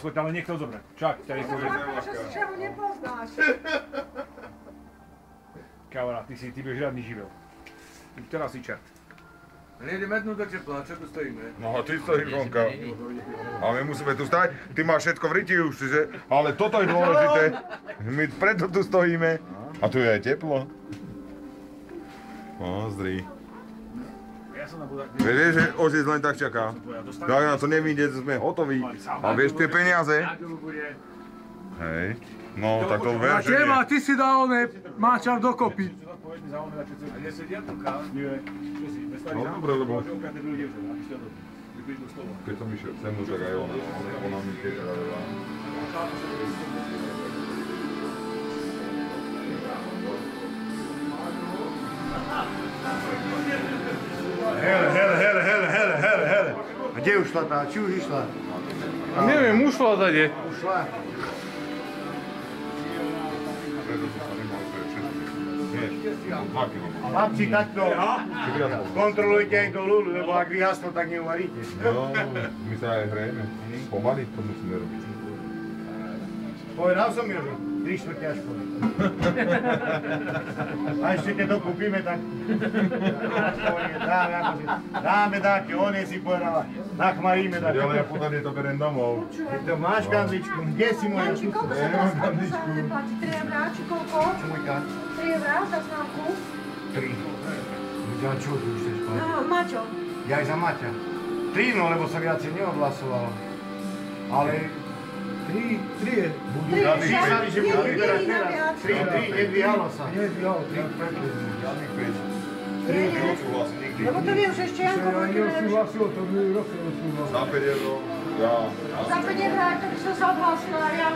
choď tam len niekto zobrať. Čak, ťa niekto zobrať. Že ho nepoznáš. Kamarát, ty budeš žiadny živel. Teraz si čert. Nejde metnúť do tepla, čo tu stojíme? No a ty stojíš vonka. A my musíme tu stať, ty máš všetko v ryti už, čiže... Ale toto je dôležité. My preto tu stojíme. A tu je aj teplo. Pozri. Vieš, že otec len tak čaká. Tak na to nevíde, sme hotoví. A vieš tie peniaze? Hej. No, tak to ver, že nie. Ty si dal máčav dokopy. A nesedia tu káva? Nie. No dobre, lebo... Keď som išiel sem, no tak aj ona mi tiež radila. Hele. A kde ušla tá? Či už išla? Neviem, ušla zade. Ušla? Chlapci, takto kontrolujte aj to ľudu, lebo ak vyhaslo, tak neuvaríte. No, my sa aj hrejeme. Pomaly to musíme robiť. Povedal som, Jožo, 3/4 až po. A ešte keď to kúpime, tak dáme dáke, on je si povedala, nachmaríme dáke. Ale ja potom to beriem domov. Ty to máš kanzličku, kde si moja šuka? Nemám kanzličku. 3 eurá, či koľko? Čo môj kan? 3 eurá za známku. 3. Ja čo tu chceš povedať? No, Maťo. Ja aj za Maťa. 3, no lebo sa viacej neodhlasoval. Ale 3 je. Písali, že budú vyberať teraz. 3, nedvíhalo sa. Nedvíhalo, 3 predtým. Žiadnych 5. 3 neodsúhlasí nikdy. Lebo to viem, že ešte Janko Vojky neodsúhlasil, to by roky neodsúhlasil. Za 5 €, ja. Za 5 eurá, to by som sa odhlásila ja.